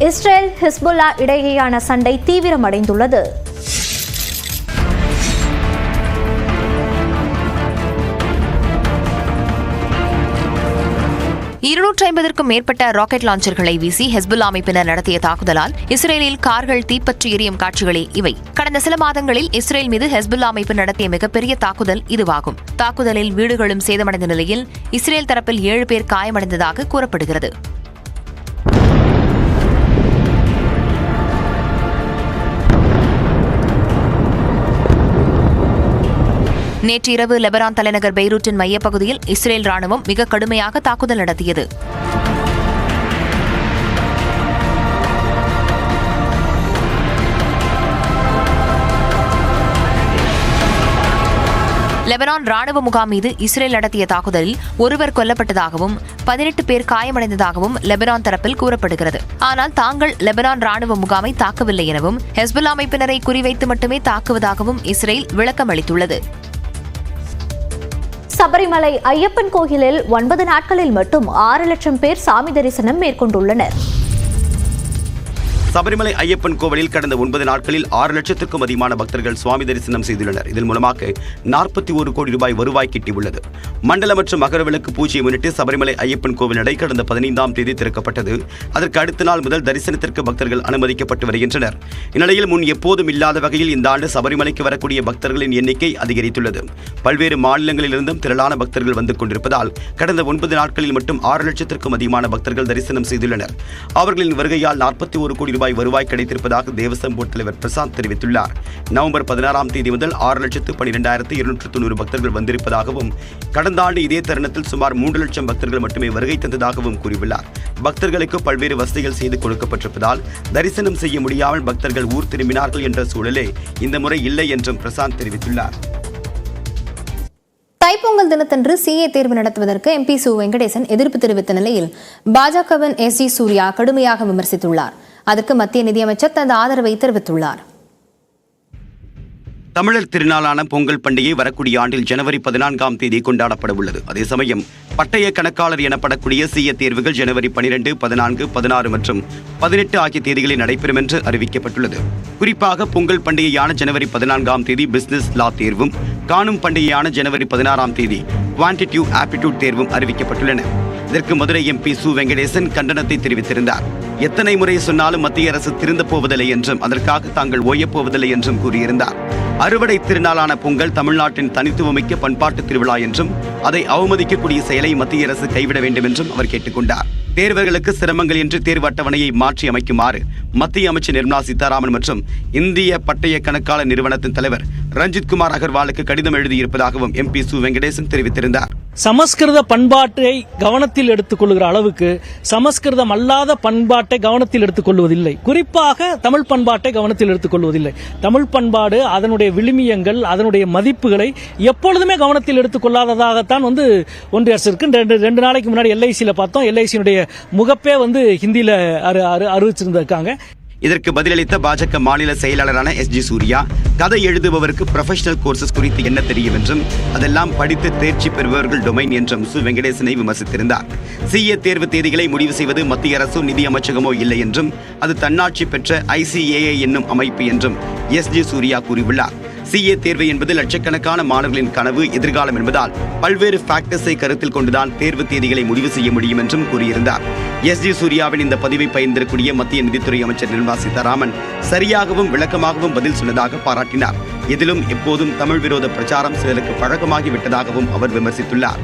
Israel Hezbollah இடையேயான சண்டை தீவிரமடைந்துள்ளது. க்கும் மேற்பட்ட ராக்கெட் லாஞ்சர்களை வீசி ஹெஸ்புல்லா அமைப்பினர் நடத்திய தாக்குதலால் இஸ்ரேலில் கார்கள் தீப்பற்றி எரியும் காட்சிகளே இவை. கடந்த சில மாதங்களில் இஸ்ரேல் மீது ஹெஸ்புல்லா அமைப்பு நடத்திய மிகப்பெரிய தாக்குதல் இதுவாகும். தாக்குதலில் வீடுகளும் சேதமடைந்த நிலையில் இஸ்ரேல் தரப்பில் 7 பேர் காயமடைந்ததாக கூறப்படுகிறது. நேற்று இரவு லெபனான் தலைநகர் பெய்ரூட்டின் மையப்பகுதியில் இஸ்ரேல் ராணுவம் மிக கடுமையாக தாக்குதல் நடத்தியது. லெபனான் ராணுவ முகாம் மீது இஸ்ரேல் நடத்திய தாக்குதலில் ஒருவர் கொல்லப்பட்டதாகவும் 18 பேர் காயமடைந்ததாகவும் லெபனான் தரப்பில் கூறப்படுகிறது. ஆனால் தாங்கள் லெபனான் ராணுவ முகாமை தாக்கவில்லை எனவும் ஹெஸ்புல்லா அமைப்பினரை குறிவைத்து மட்டுமே தாக்குவதாகவும் இஸ்ரேல் விளக்கம் அளித்துள்ளது. சபரிமலை ஐயப்பன் கோயிலில் 9 நாட்களில் மட்டும் 6 லட்சம் பேர் சாமி தரிசனம் மேற்கொண்டுள்ளனர். சபரிமலை ஐயப்பன் கோவிலில் கடந்த 9 நாட்களில் 6 லட்சத்திற்கும் அதிகமான பக்தர்கள் சுவாமி தரிசனம் செய்துள்ளனர். இதன் மூலமாக 41 கோடி ரூபாய் வருவாய் கிட்டியுள்ளது. மண்டல மற்றும் மகர விளக்கு பூஜையை முன்னிட்டு சபரிமலை ஐயப்பன் கோவில் நடை கடந்த 15ஆம் தேதி திறக்கப்பட்டது. அதற்கு அடுத்த நாள் முதல் தரிசனத்திற்கு பக்தர்கள் அனுமதிக்கப்பட்டு வருகின்றனர். இந்நிலையில் முன் எப்போதும் இல்லாத வகையில் இந்த ஆண்டு சபரிமலைக்கு வரக்கூடிய பக்தர்களின் எண்ணிக்கை அதிகரித்துள்ளது. பல்வேறு மாநிலங்களிலிருந்தும் திரளான பக்தர்கள் வந்து கொண்டிருப்பதால் கடந்த 9 நாட்களில் மட்டும் 6 லட்சத்திற்கும் அதிகமான பக்தர்கள் தரிசனம் செய்துள்ளனர். அவர்களின் வருகையால் 41 கோடி ரூபாய் வருவாய் கிடைத்திருப்பதாக தேவசம் போர்டு தலைவர் பிரசாந்த் தெரிவித்துள்ளார். நவம்பர் 16ஆம் தேதி முதல் 6,12,290 பக்தர்கள் வந்திருப்பதாகவும் கடந்த ஆண்டு இதே தருணத்தில் சுமார் 3 லட்சம் பக்தர்கள் மட்டுமே வருகை தந்ததாகவும் கூறியுள்ளார். பக்தர்களுக்கு பல்வேறு வசதிகள் செய்து கொடுக்கப்பட்டிருப்பதால் தரிசனம் செய்ய முடியாமல் பக்தர்கள் ஊர் திரும்பினார்கள் என்ற சூழலே இந்த முறை இல்லை என்றும் பிரசாந்த் தெரிவித்துள்ளார். தைப்பொங்கல் தினத்தன்று சிஏ தேர்வு நடத்துவதற்கு எம்பி சு வெங்கடேசன் எதிர்ப்பு தெரிவித்த நிலையில் பாஜகவின் எஸ்ஜி சூர்யா கடுமையாக விமர்சித்துள்ளார். அதற்கு மத்திய நிதியமைச்சர் தனது ஆதரவை தெரிவித்துள்ளார். தமிழர் திருநாளான பொங்கல் பண்டிகை வரக்கூடிய ஆண்டில் ஜனவரி 14ஆம் தேதி கொண்டாடப்பட உள்ளது. அதே சமயம் பட்டய கணக்காளர் எனப்படக்கூடிய சிஏ தேர்வுகள் ஜனவரி 12, 14, 16 மற்றும் 18 ஆகிய தேதிகளில் நடைபெறும் என்று அறிவிக்கப்பட்டுள்ளது. குறிப்பாக பொங்கல் பண்டிகையான ஜனவரி 14ஆம் தேதி பிசினஸ் லா தேர்வும், காணும் பண்டிகையான ஜனவரி 16ஆம் தேதி குவான்டிட்டிவ் ஆப்டிடியூட் தேர்வும் அறிவிக்கப்பட்டுள்ளன. இதற்கு மதுரை எம்பி சு வெங்கடேசன் கண்டனத்தை தெரிவித்திருந்தார். எத்தனை முறை சொன்னாலும் மத்திய அரசு திருந்தப் போவதில்லை என்றும் அதற்காக தாங்கள் ஓயப்போவதில்லை என்றும் கூறியிருந்தார். அறுவடை திருநாளான பொங்கல் தமிழ்நாட்டின் தனித்துவமிக்க பண்பாட்டு திருவிழா என்றும் அதை அவமதிக்கக்கூடிய செயலை மத்திய அரசு கைவிட வேண்டும் என்றும் அவர் கேட்டுக்கொண்டார். தேர்வர்களுக்கு சிரமங்கள் என்று தேர்வு அட்டவணையை மாற்றி அமைக்குமாறு மத்திய அமைச்சர் நிர்மலா சீதாராமன் மற்றும் இந்திய பட்டய கணக்காளர் நிறுவனத்தின் தலைவர் ரஞ்சித் குமார் அகர்வாலுக்கு கடிதம் எழுதியிருப்பதாகவும் எம்பி சு வெங்கடேசன் தெரிவித்திருந்தார். சமஸ்கிருத பண்பாட்டை கவனத்தில் எடுத்துக் கொள்கிற அளவுக்கு சமஸ்கிருதம் அல்லாத பண்பாட்டை கவனத்தில் எடுத்துக் கொள்வதில்லை. குறிப்பாக தமிழ் பண்பாட்டை கவனத்தில் எடுத்துக் கொள்வதில்லை. தமிழ் பண்பாடு அதனுடைய விழுமியங்கள் அதனுடைய மதிப்புகளை எப்பொழுதுமே கவனத்தில் எடுத்துக் கொள்ளாததாகத்தான் ஒன்றிய அரசு இருக்கு. 2 நாளைக்கு முன்னாடி எல்ஐசியில பார்த்தோம். எல்ஐசியினுடைய முகப்பே ஹிந்தியில அறிவிச்சிருந்திருக்காங்க. இதற்கு பதிலளித்த பாஜக மாநில செயலாளரான எஸ்ஜி சூர்யா, கதை எழுதுபவருக்கு ப்ரொஃபஷனல் கோர்சஸ் குறித்து என்ன தெரியும் என்றும் அதெல்லாம் படித்து தேர்ச்சி பெறுபவர்கள் டொமைன் என்றும் சு வெங்கடேசனை விமர்சித்திருந்தார். சிஏ தேர்வு தேதிகளை முடிவு செய்வது மத்திய அரசோ நிதி அமைச்சகமோ இல்லை என்றும் அது தன்னாட்சி பெற்ற ICAI என்னும் அமைப்பு என்றும் எஸ்ஜி சூர்யா கூறியுள்ளார். சிஏ தேர்வு என்பது லட்சக்கணக்கான மாணவர்களின் கனவு, எதிர்காலம் என்பதால் பல்வேறு ஃபேக்டர்ஸை கருத்தில் கொண்டுதான் தேர்வு தேதிகளை முடிவு செய்ய முடியும் என்றும் கூறியிருந்தார். எஸ்ஜி சூர்யாவின் இந்த பதிவை பகிர்ந்திருக்கூடிய மத்திய நிதித்துறை அமைச்சர் நிர்மலா சீதாராமன் சரியாகவும் விளக்கமாகவும் பதில் சொன்னதாக பாராட்டினார். இதிலும் எப்போதும் தமிழ் விரோத பிரச்சாரம் சிலருக்கு பழக்கமாகிவிட்டதாகவும் அவர் விமர்சித்துள்ளார்.